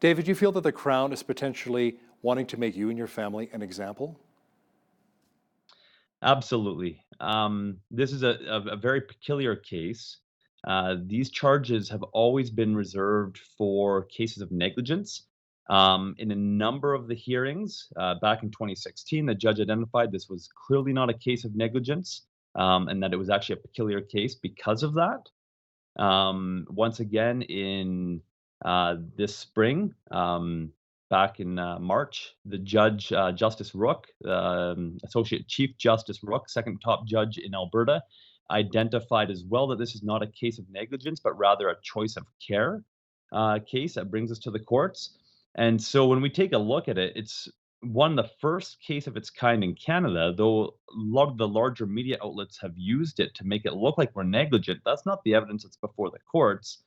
David, you feel that the Crown is potentially wanting to make you and your family an example? Absolutely. This is a very peculiar case. These charges have always been reserved for cases of negligence. In a number of the hearings back in 2016, the judge identified this was clearly not a case of negligence, and that it was actually a peculiar case because of that. Once again, in this spring, back in March, the judge, Justice Rook, Associate Chief Justice Rook, second top judge in Alberta, identified as well that this is not a case of negligence, but rather a choice of care case that brings us to the courts. And so when we take a look at it, it's one of the first case of its kind in Canada, though a lot of the larger media outlets have used it to make it look like we're negligent. That's not the evidence that's before the courts.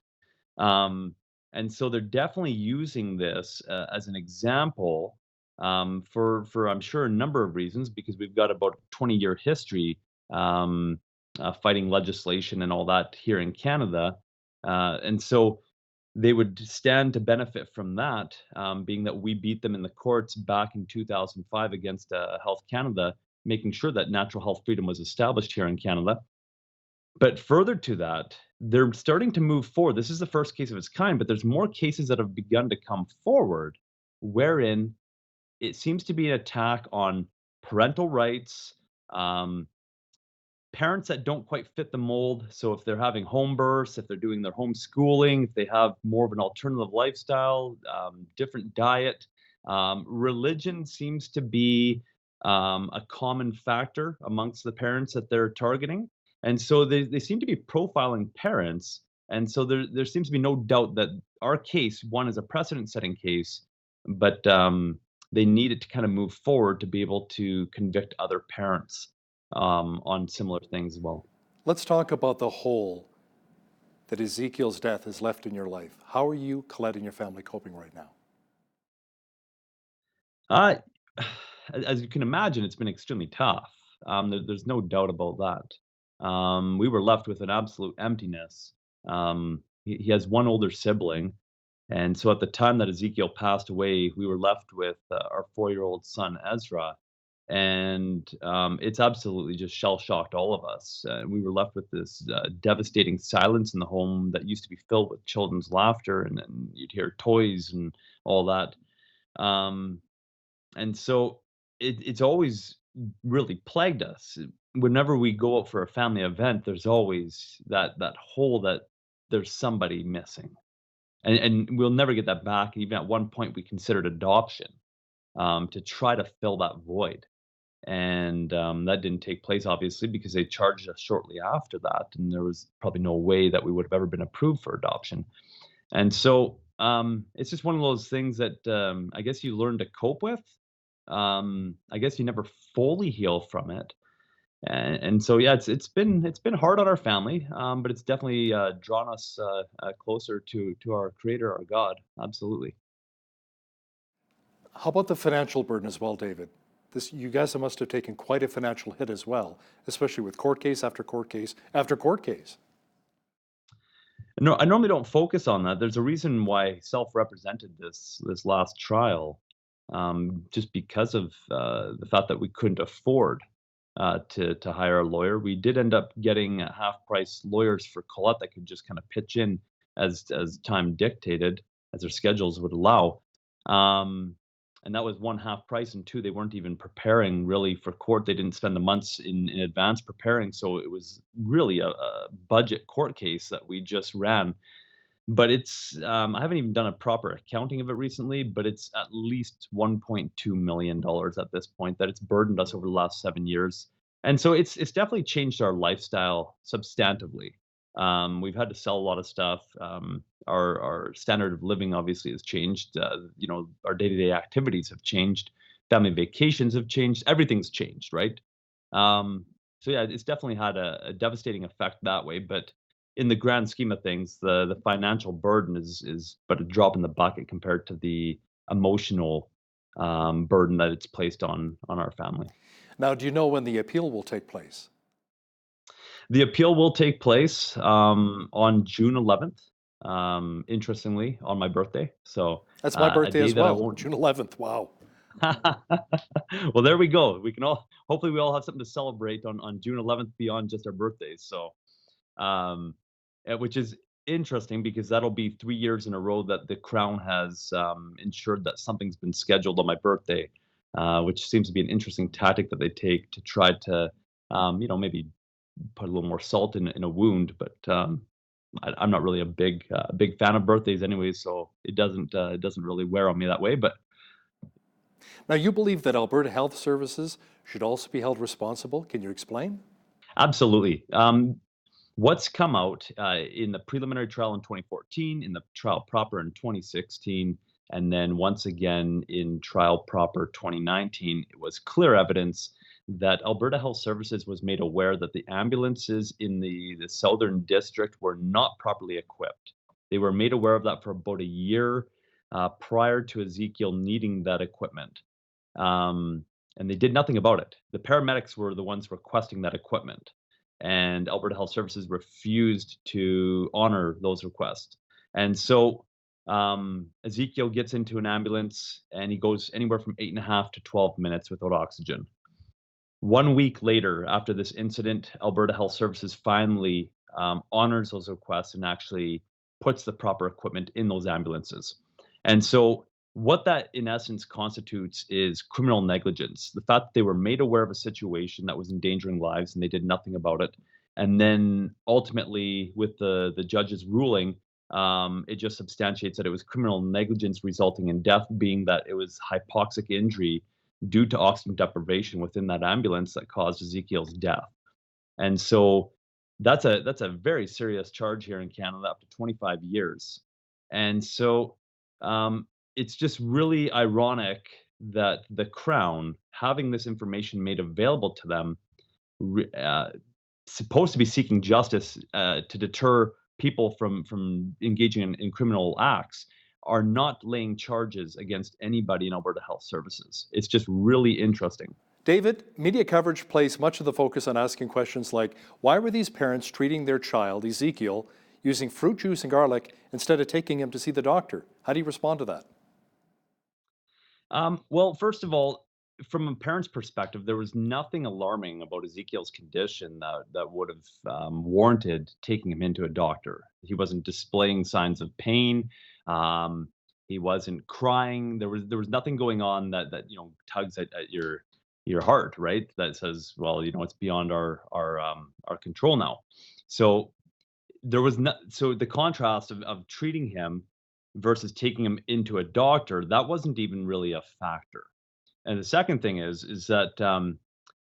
And so they're definitely using this as an example for I'm sure a number of reasons, because we've got about a 20-year history fighting legislation and all that here in Canada. And so they would stand to benefit from that, being that we beat them in the courts back in 2005 against Health Canada, making sure that natural health freedom was established here in Canada. But further to that, they're starting to move forward. This is the first case of its kind, but there's more cases that have begun to come forward wherein it seems to be an attack on parental rights, parents that don't quite fit the mold. So if they're having home births, if they're doing their homeschooling, if they have more of an alternative lifestyle, different diet, religion seems to be a common factor amongst the parents that they're targeting. And so they seem to be profiling parents. And so there seems to be no doubt that our case, one, is a precedent-setting case, but they needed to kind of move forward to be able to convict other parents on similar things as well. Let's talk about the hole that Ezekiel's death has left in your life. How are you, Colette, and your family coping right now? As you can imagine, it's been extremely tough. There's no doubt about that. We were left with an absolute emptiness. He has one older sibling. And so at the time that Ezekiel passed away, we were left with our 4-year-old son, Ezra. And it's absolutely just shell-shocked all of us. We were left with this devastating silence in the home that used to be filled with children's laughter, and you'd hear toys and all that. And so it's always really plagued us. Whenever we go out for a family event, there's always that hole that there's somebody missing. And we'll never get that back. Even at one point, we considered adoption to try to fill that void. And that didn't take place, obviously, because they charged us shortly after that. And there was probably no way that we would have ever been approved for adoption. And so it's just one of those things that I guess you learn to cope with. I guess you never fully heal from it. And so, yeah, it's been hard on our family, but it's definitely drawn us closer to our Creator, our God. Absolutely. How about the financial burden as well, David? You guys must have taken quite a financial hit as well, especially with court case after court case after court case. No, I normally don't focus on that. There's a reason why I self-represented this last trial, just because of the fact that we couldn't afford to hire a lawyer. We did end up getting half-price lawyers for Colette that could just kind of pitch in as time dictated, as their schedules would allow. And that was one, half price, and two, they weren't even preparing really for court. They didn't spend the months in advance preparing, so it was really a budget court case that we just ran. But it's I haven't even done a proper accounting of it recently, but it's at least $1.2 million at this point that it's burdened us over the last 7 years. And so it's definitely changed our lifestyle substantively. We've had to sell a lot of stuff. Our standard of living obviously has changed. Our day-to-day activities have changed. Family vacations have changed. Everything's changed, right? So yeah, it's definitely had a devastating effect that way. But in the grand scheme of things, the financial burden is but a drop in the bucket compared to the emotional burden that it's placed on our family. Now, do you know when the appeal will take place? The appeal will take place on June 11th. Interestingly, on my birthday. So That's my a birthday day as that I well, won't. June 11th. Wow. Well, there we go. We can all hopefully we all have something to celebrate on June 11th beyond just our birthdays. So, which is interesting because that'll be 3 years in a row that the Crown has ensured that something's been scheduled on my birthday, which seems to be an interesting tactic that they take to try to, maybe put a little more salt in a wound. But I'm not really a big fan of birthdays, anyways, so it doesn't really wear on me that way. But Now, you believe that Alberta Health Services should also be held responsible. Can you explain? absolutely. What's come out in the preliminary trial in 2014, in the trial proper in 2016, and then once again in trial proper 2019, it was clear evidence that Alberta Health Services was made aware that the ambulances in the Southern District were not properly equipped. They were made aware of that for about a year prior to Ezekiel needing that equipment. And they did nothing about it. The paramedics were the ones requesting that equipment, and Alberta Health Services refused to honor those requests. And so Ezekiel gets into an ambulance and he goes anywhere from 8.5 to 12 minutes without oxygen. 1 week later, after this incident, Alberta Health Services finally honors those requests and actually puts the proper equipment in those ambulances. And so, what that in essence constitutes is criminal negligence. The fact that they were made aware of a situation that was endangering lives and they did nothing about it. And then ultimately, with the judge's ruling, it just substantiates that it was criminal negligence resulting in death, being that it was hypoxic injury due to oxygen deprivation within that ambulance that caused Ezekiel's death. And so that's a very serious charge here in Canada, up to 25 years. And so it's just really ironic that the Crown, having this information made available to them, supposed to be seeking justice to deter people from engaging in criminal acts, are not laying charges against anybody in Alberta Health Services. It's just really interesting. David, media coverage placed much of the focus on asking questions like, why were these parents treating their child, Ezekiel, using fruit juice and garlic instead of taking him to see the doctor? How do you respond to that? Well, first of all, from a parent's perspective, there was nothing alarming about Ezekiel's condition that would have warranted taking him into a doctor. He wasn't displaying signs of pain. He wasn't crying. There was nothing going on that tugs at your heart, right? That says, well, it's beyond our control now. So there was not. So the contrast of treating him versus taking him into a doctor, that wasn't even really a factor. And the second thing is that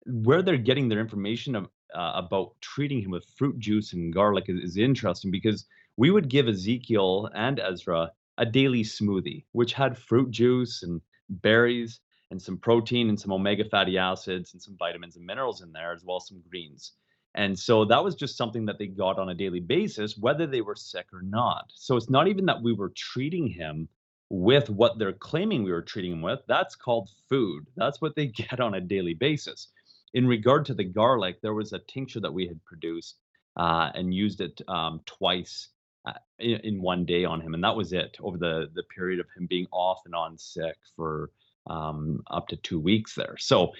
where they're getting their information about treating him with fruit juice and garlic is interesting, because we would give Ezekiel and Ezra a daily smoothie, which had fruit juice and berries and some protein and some omega fatty acids and some vitamins and minerals in there, as well as some greens. And so that was just something that they got on a daily basis, whether they were sick or not. So it's not even that we were treating him with what they're claiming we were treating him with. That's called food. That's what they get on a daily basis. In regard to the garlic, there was a tincture that we had produced and used it twice in one day on him. And that was it over the period of him being off and on sick for up to 2 weeks there. So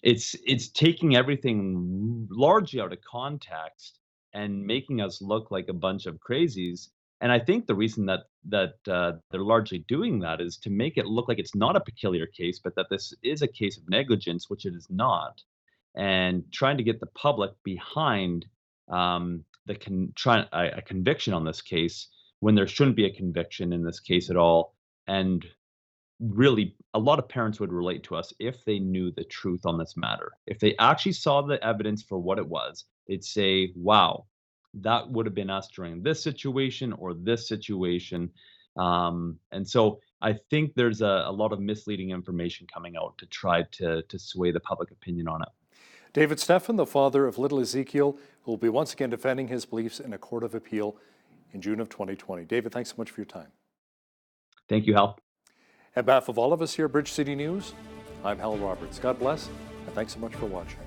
it's taking everything largely out of context and making us look like a bunch of crazies. And I think the reason that they're largely doing that is to make it look like it's not a peculiar case, but that this is a case of negligence, which it is not, and trying to get the public behind a conviction on this case when there shouldn't be a conviction in this case at all. And really, a lot of parents would relate to us if they knew the truth on this matter. If they actually saw the evidence for what it was, they'd say, wow, that would have been us during this situation or this situation. And so I think there's a lot of misleading information coming out to try to sway the public opinion on it. David Steffen, the father of little Ezekiel, will be once again defending his beliefs in a court of appeal in June of 2020. David, thanks so much for your time. Thank you, Hal. On behalf of all of us here at Bridge City News, I'm Hal Roberts. God bless, and thanks so much for watching.